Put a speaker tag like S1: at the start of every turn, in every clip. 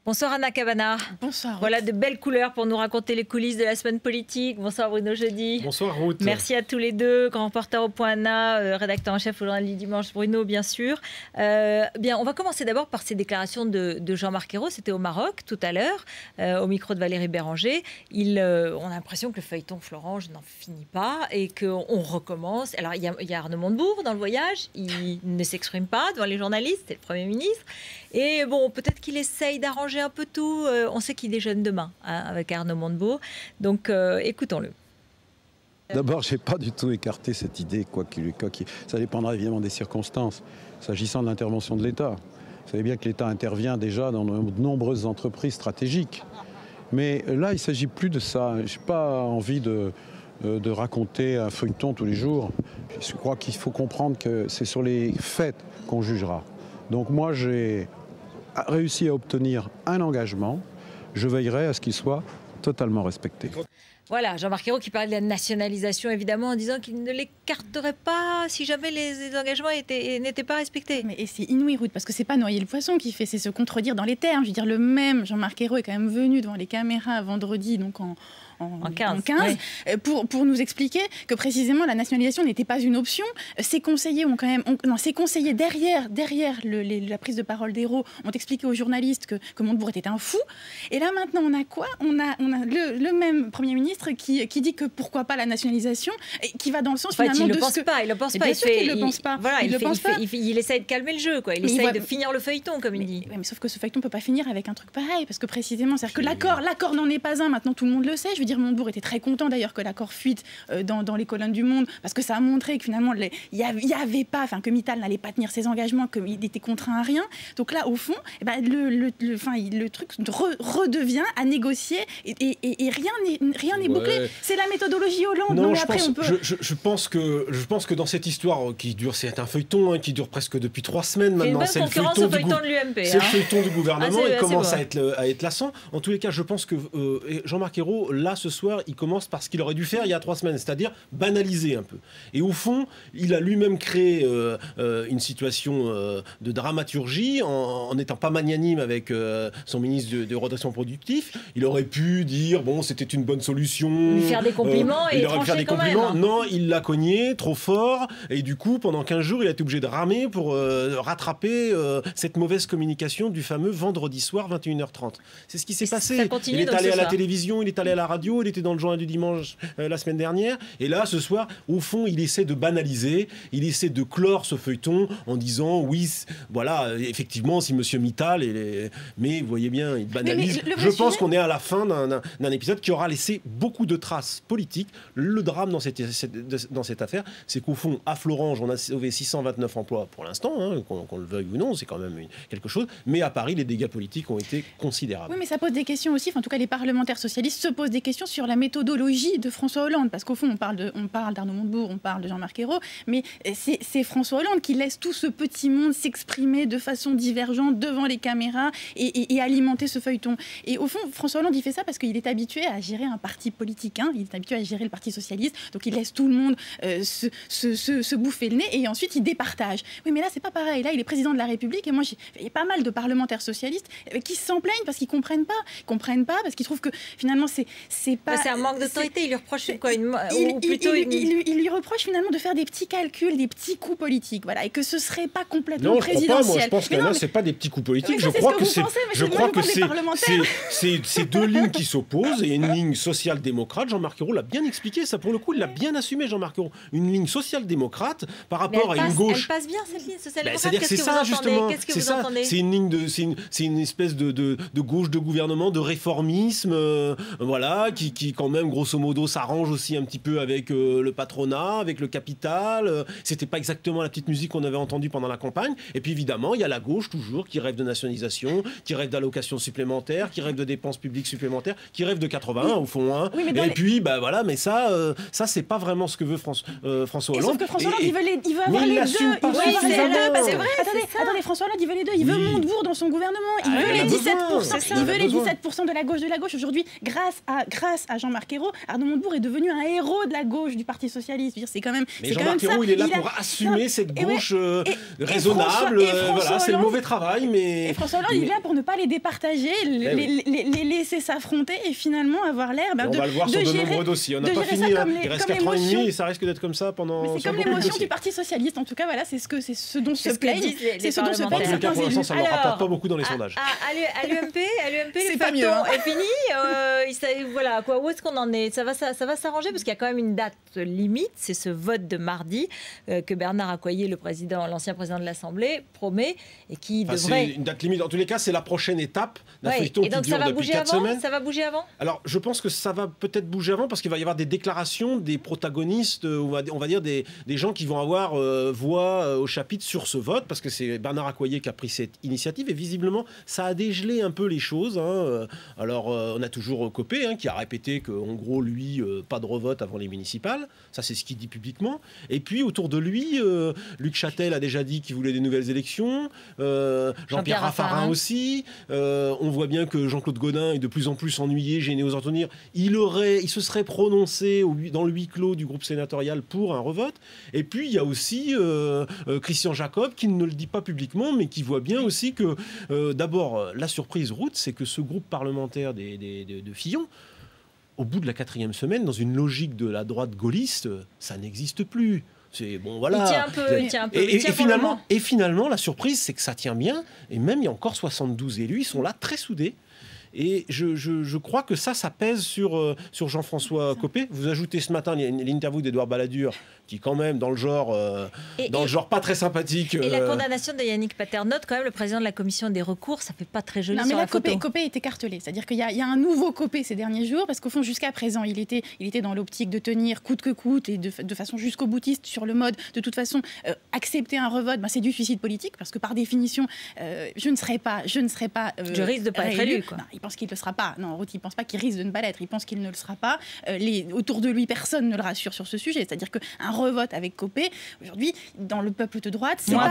S1: Bonsoir Anna Cabana.
S2: Bonsoir.
S1: Voilà de belles couleurs pour nous raconter les coulisses de la semaine politique. Bonsoir Bruno Jeudi.
S3: Bonsoir Ruth.
S1: Merci à tous les deux, grand reporter au Point Anna, rédacteur en chef au journal du dimanche Bruno bien sûr. Bien, on va commencer d'abord par ces déclarations de Jean-Marc Ayrault. C'était au Maroc tout à l'heure, au micro de Valérie Béranger. On a l'impression que le feuilleton Florange n'en finit pas et qu'on recommence. Alors il y a Arnaud Montebourg dans le voyage, il ne s'exprime pas devant les journalistes, c'est le Premier ministre. Et bon, peut-être qu'il essaye d'arranger un peu tout. On sait qu'il déjeune demain avec Arnaud Montebourg. Donc, écoutons-le.
S4: D'abord, je n'ai pas du tout écarté cette idée, ça dépendra évidemment des circonstances. S'agissant de l'intervention de l'État, vous savez bien que l'État intervient déjà dans de nombreuses entreprises stratégiques. Mais là, il ne s'agit plus de ça. Je n'ai pas envie de raconter un feuilleton tous les jours. Je crois qu'il faut comprendre que c'est sur les faits qu'on jugera. Donc moi, j'ai réussi à obtenir un engagement. Je veillerai à ce qu'il soit totalement respecté.
S1: Voilà, Jean-Marc Ayrault qui parlait de la nationalisation, évidemment, en disant qu'il ne l'écarterait pas si jamais les engagements n'étaient pas respectés.
S2: Mais c'est inouï, Ruth, parce que c'est pas noyer le poisson qui fait, c'est se contredire dans les termes. Je veux dire, le même Jean-Marc Ayrault est quand même venu devant les caméras vendredi, donc en 15 oui. pour nous expliquer que précisément la nationalisation n'était pas une option. Ses conseillers ont quand même, ses conseillers derrière la prise de parole d'Ayrault ont expliqué aux journalistes que Montebourg était un fou. Et là maintenant on a quoi? On a le même Premier ministre qui dit que pourquoi pas la nationalisation et qui va dans le sens finalement
S1: il le pense pas. Il le pense pas.
S2: Bien sûr qu'il le pense pas.
S1: Voilà, il essaie de calmer le jeu, quoi. Il essaie de finir le feuilleton, comme il dit.
S2: Mais sauf que ce feuilleton peut pas finir avec un truc pareil, parce que précisément, c'est-à-dire que l'accord n'en est pas un. Maintenant tout le monde le sait. Je veux dire, Montebourg était très content d'ailleurs que l'accord fuite dans les colonnes du Monde, parce que ça a montré que finalement il y avait pas, enfin que Mittal n'allait pas tenir ses engagements, qu'il était contraint à rien. Donc là, au fond, eh ben, le truc redevient à négocier et rien n'est bouclé. C'est la méthodologie Hollande.
S3: Non, je pense que dans cette histoire qui dure, c'est un feuilleton qui dure presque depuis 3 semaines maintenant.
S1: C'est le feuilleton de l'UMP.
S3: C'est le feuilleton du gouvernement. Il commence à être lassant. En tous les cas, je pense que Jean-Marc Ayrault, là, ce soir, il commence par ce qu'il aurait dû faire il y a 3 semaines, c'est-à-dire banaliser un peu. Et au fond, il a lui-même créé une situation de dramaturgie en n'étant pas magnanime avec son ministre de redressement productif. Il aurait pu dire, bon, c'était une bonne solution.
S1: Lui faire des compliments et trancher quand même.
S3: Non, il l'a cogné trop fort. Et du coup, pendant 15 jours, il a été obligé de ramer pour rattraper cette mauvaise communication du fameux vendredi soir 21h30. C'est ce qui s'est passé. Il est allé à la télévision, il est allé à la radio, il était dans le journal du dimanche la semaine dernière. Et là, ce soir, au fond, il essaie de banaliser, il essaie de clore ce feuilleton en disant, oui, voilà, effectivement, si Monsieur Mittal... Mais vous voyez bien, il banalise. Je pense qu'on est à la fin d'un épisode qui aura laissé beaucoup de traces politiques. Le drame dans cette affaire, c'est qu'au fond, à Florange, on a sauvé 629 emplois pour l'instant, hein, qu'on le veuille ou non, c'est quand même quelque chose. Mais à Paris, les dégâts politiques ont été considérables.
S2: Oui, mais ça pose des questions aussi. Enfin, en tout cas, les parlementaires socialistes se posent des questions sur la méthodologie de François Hollande, parce qu'au fond, on parle d'Arnaud Montebourg, on parle de Jean-Marc Ayrault, mais c'est François Hollande qui laisse tout ce petit monde s'exprimer de façon divergente devant les caméras et alimenter ce feuilleton. Et au fond, François Hollande, il fait ça parce qu'il est habitué à gérer un parti politique, hein, il est habitué à gérer le Parti socialiste, donc il laisse tout le monde se bouffer le nez et ensuite il départage. Oui, mais là, c'est pas pareil. Là, il est président de la République et moi, il y a pas mal de parlementaires socialistes qui s'en plaignent parce qu'ils comprennent pas. Ils comprennent pas parce qu'ils trouvent que finalement, c'est pas...
S1: C'est un manque d'autorité. Il lui reproche quoi
S2: il lui reproche finalement de faire des petits calculs, des petits coups politiques, voilà, et que ce serait pas complètement présidentiel.
S3: Non, moi je pense que là c'est pas des petits coups politiques. Je crois que c'est deux lignes qui s'opposent et une ligne social-démocrate. Jean-Marc Ayrault l'a bien expliqué. Ça pour le coup, il l'a bien assumé, Jean-Marc Ayrault. Une ligne social-démocrate par rapport à une gauche.
S1: Elle passe bien cette ligne social-démocrate.
S3: C'est-à-dire que c'est ça justement.
S1: Qu'est-ce que vous entendez ?
S3: C'est une ligne c'est une espèce de gauche de gouvernement, de réformisme, voilà, qui quand même grosso modo s'arrange aussi un petit peu avec le patronat, avec le capital. C'était pas exactement la petite musique qu'on avait entendue pendant la campagne. Et puis évidemment, il y a la gauche toujours qui rêve de nationalisation, qui rêve d'allocations supplémentaires, qui rêve de dépenses publiques supplémentaires, qui rêve de 81 au fond. Hein. Oui, et puis bah voilà, mais ça c'est pas vraiment ce que veut François Hollande.
S2: Sauf que François Hollande, il veut avoir les deux. C'est vrai. Attendez, François Hollande, il veut les deux. Il veut Montebourg dans son gouvernement. Il veut les 17%. Il veut les 17% de la gauche. Aujourd'hui, grâce grâce à Jean-Marc Ayrault, Arnaud Montebourg est devenu un héros de la gauche du Parti socialiste. C'est quand même.
S3: Mais Jean-Marc Ayrault, il est là pour assumer cette gauche raisonnable. Voilà, c'est le mauvais travail, mais.
S2: Et François Hollande, il est là pour ne pas les départager, les laisser s'affronter et finalement avoir l'air.
S3: On va le voir sur de nombreux dossiers. On n'a pas fini. Il reste 4 ans et demi et ça risque d'être comme ça pendant.
S2: C'est comme l'émotion du Parti socialiste. En tout cas, voilà, c'est ce dont se plaignent.
S1: C'est ce dont se plaignent
S3: certains élus. Pour l'instant, ça ne leur rapporte pas beaucoup dans les sondages.
S1: À l'UMP, le feuilleton est fini. Voilà, quoi, où est-ce qu'on en est ? Ça va s'arranger parce qu'il y a quand même une date limite. C'est ce vote de mardi que Bernard Accoyer, l'ancien président de l'Assemblée, promet et qui devrait.
S3: C'est une date limite. En tous les cas, c'est la prochaine étape d'un feuilleton qui dure depuis 4 semaines.
S1: Ça va bouger avant ?
S3: Alors, je pense que ça va peut-être bouger avant parce qu'il va y avoir des déclarations des protagonistes, on va dire des gens qui vont avoir voix au chapitre sur ce vote parce que c'est Bernard Accoyer qui a pris cette initiative et visiblement ça a dégelé un peu les choses. Alors on a toujours Copé qui a répété qu'en gros lui pas de revote avant les municipales, ça c'est ce qu'il dit publiquement. Et puis autour de lui, Luc Châtel a déjà dit qu'il voulait des nouvelles élections, Jean-Pierre Raffarin aussi. On voit bien que Jean-Claude Gaudin est de plus en plus ennuyé, gêné aux entendre. Il se serait prononcé dans le huis clos du groupe sénatorial pour un revote. Et puis il y a aussi Christian Jacob qui ne le dit pas publiquement mais qui voit bien aussi que d'abord la surprise route, c'est que ce groupe parlementaire de Fillon, au bout de la 4e semaine, dans une logique de la droite gaulliste, ça n'existe plus. C'est bon, voilà.
S1: Il tient un peu.
S3: Et finalement, la surprise, c'est que ça tient bien. Et même, il y a encore 72 élus, ils sont là très soudés. Et je crois que ça pèse sur Jean-François Copé. Vous ajoutez ce matin l'interview d'Édouard Balladur, qui quand même dans le genre pas très sympathique.
S1: Et la condamnation de Yannick Paternotte, quand même le président de la commission des recours, ça fait pas très joli.
S2: Non, mais
S1: sur
S2: là,
S1: la photo.
S2: Copé est écartelé. C'est-à-dire qu'il y a un nouveau Copé ces derniers jours, parce qu'au fond, jusqu'à présent, il était dans l'optique de tenir coûte que coûte et de façon jusqu'au boutiste sur le mode. De toute façon, accepter un revote, c'est du suicide politique, parce que par définition, je ne serai pas.
S1: Je risque de pas être élu, quoi.
S2: Non, il pense qu'il ne le sera pas. Non, Ruth, il ne pense pas qu'il risque de ne pas l'être. Il pense qu'il ne le sera pas. Autour de lui, personne ne le rassure sur ce sujet. C'est-à-dire qu'un revote avec Copé, aujourd'hui, dans le peuple de droite, c'est pas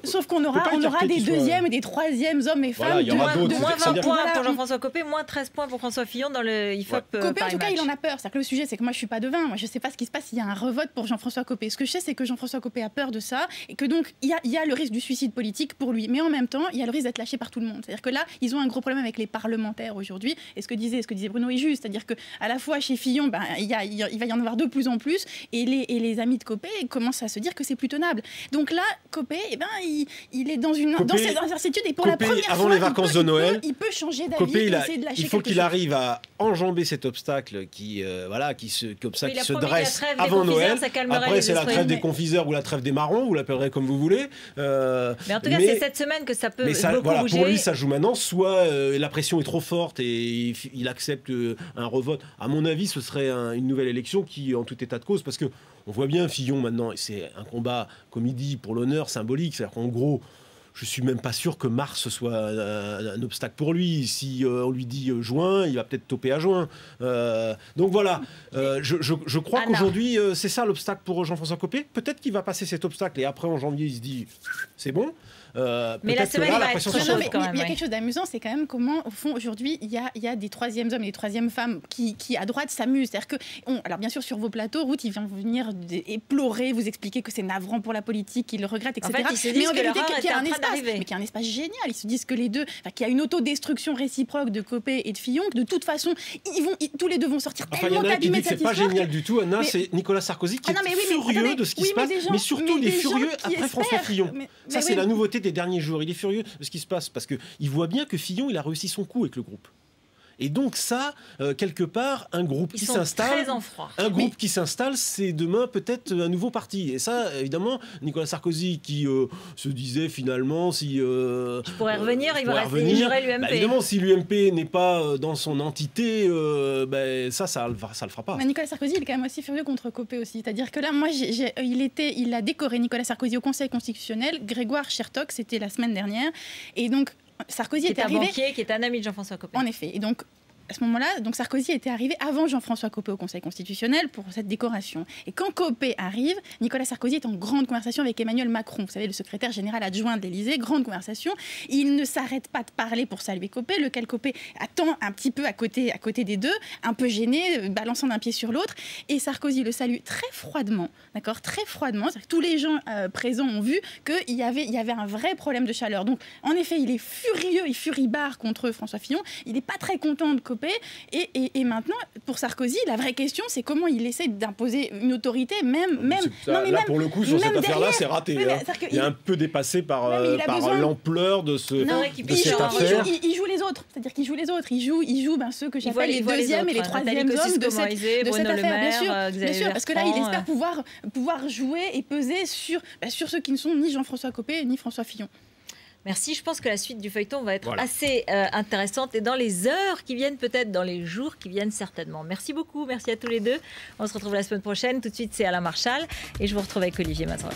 S2: sauf qu'on aura des deuxièmes et des troisièmes hommes et femmes.
S1: Moins 20 points pour Jean-François Copé, moins 13 points pour François Fillon dans le IFOP.
S2: Copé, en tout cas, il en a peur. C'est-à-dire que le sujet, c'est que moi, je ne suis pas devin. Moi, je ne sais pas ce qui se passe s'il y a un revote pour Jean-François Copé. Ce que je sais, c'est que Jean-François Copé a peur de ça et que donc, il y a le risque du suicide politique pour lui. Mais en même temps, il y a le risque d'être lâché par tout le monde. C'est-à-dire que là, ils ont un gros problème avec les parlementaires aujourd'hui. Et ce que disait Bruno est juste. C'est-à-dire qu'à la fois chez Fillon, il va y en avoir de plus en plus. Et les amis de Copé commencent à se dire que c'est plus tenable. Donc là, Copé, il est dans cette incertitude. Et pour
S3: Copé,
S2: la première
S3: avant
S2: fois,
S3: les vacances de Noël,
S2: il peut changer d'avis.
S3: Copé,
S2: il
S3: faut qu'il arrive à enjamber cet obstacle qui se dresse avant Noël. Après, c'est la trêve des confiseurs ou la trêve des marrons, vous l'appellerez comme vous voulez.
S1: Mais en tout cas, c'est cette semaine que ça peut beaucoup bouger.
S3: Pour lui, ça joue maintenant. Soit la pression est trop forte et il accepte un revote. À mon avis, ce serait une nouvelle élection qui, en tout état de cause, parce que on voit bien Fillon maintenant, et c'est un combat, comme il dit, pour l'honneur symbolique. C'est-à-dire qu'en gros, je suis même pas sûr que mars soit un obstacle pour lui. Si on lui dit juin, il va peut-être toper à juin. Donc voilà, je crois qu'aujourd'hui, c'est ça l'obstacle pour Jean-François Copé. Peut-être qu'il va passer cet obstacle et après en janvier, il se dit c'est bon.
S1: Mais la semaine, il va être très chaude quand même.
S2: Il y a quelque chose d'amusant, c'est quand même comment, au fond, aujourd'hui, il y a des troisièmes hommes et des troisièmes femmes qui à droite, s'amusent. C'est-à-dire que, alors bien sûr, sur vos plateaux, Ruth, il vient venir éplorer, vous expliquer que c'est navrant pour la politique, qu'il le regrette, etc.
S1: En fait, ils se disent que l'erreur est en train d'arriver.
S2: Mais qu'il y a un espace génial. Ils se disent que les deux, qu'il y a une autodestruction réciproque de Copé et de Fillon, que de toute façon, tous les deux vont sortir tellement abîmés de cette histoire.
S3: C'est pas génial du tout, Anna, c'est Nicolas Sarkozy qui est furieux de ce qui se passe, mais surtout il est furieux après François Fillon. Ça, c'est la nouveauté des derniers jours. Il est furieux de ce qui se passe parce qu'il voit bien que Fillon, il a réussi son coup avec le groupe. Et donc ça, quelque part, un groupe qui s'installe, c'est demain peut-être un nouveau parti. Et ça, évidemment, Nicolas Sarkozy qui se disait finalement si...
S1: il pourrait revenir, il jouerait l'UMP.
S3: Évidemment, si l'UMP n'est pas dans son entité, ça le fera pas.
S2: Mais Nicolas Sarkozy, il est quand même aussi furieux contre Copé aussi. C'est-à-dire que là, moi, il a décoré Nicolas Sarkozy au Conseil constitutionnel. Grégoire Chertok, c'était la semaine dernière. Et donc, Sarkozy est arrivé...
S1: un banquier qui est un ami de Jean-François Copé.
S2: En effet. Et donc, à ce moment-là, donc Sarkozy était arrivé avant Jean-François Copé au Conseil constitutionnel pour cette décoration. Et quand Copé arrive, Nicolas Sarkozy est en grande conversation avec Emmanuel Macron, vous savez, le secrétaire général adjoint de l'Élysée, grande conversation. Il ne s'arrête pas de parler pour saluer Copé, lequel Copé attend un petit peu à côté des deux, un peu gêné, balançant d'un pied sur l'autre. Et Sarkozy le salue très froidement, d'accord, très froidement. C'est-à-dire que tous les gens présents ont vu qu'il y avait un vrai problème de chaleur. Donc, en effet, il est furieux, il furibard contre François Fillon. Il n'est pas très content de Copé. Et maintenant, pour Sarkozy, la vraie question, c'est comment il essaie d'imposer une autorité,
S3: là, pour le coup, sur cette affaire-là, c'est raté.
S2: Oui,
S3: il est un peu dépassé par l'ampleur de cette affaire.
S2: Il joue les autres. C'est-à-dire qu'il joue les autres. Il joue ceux que j'appelle les deuxièmes et les troisièmes hommes de cette affaire. Bien sûr, parce que là, il espère pouvoir jouer et peser sur ceux qui ne sont ni Jean-François Copé ni François Fillon.
S1: Merci, je pense que la suite du feuilleton va être assez intéressante et dans les heures qui viennent, peut-être dans les jours qui viennent certainement. Merci beaucoup, merci à tous les deux. On se retrouve la semaine prochaine. Tout de suite, c'est Alain Marchal et je vous retrouve avec Olivier Mazerolles.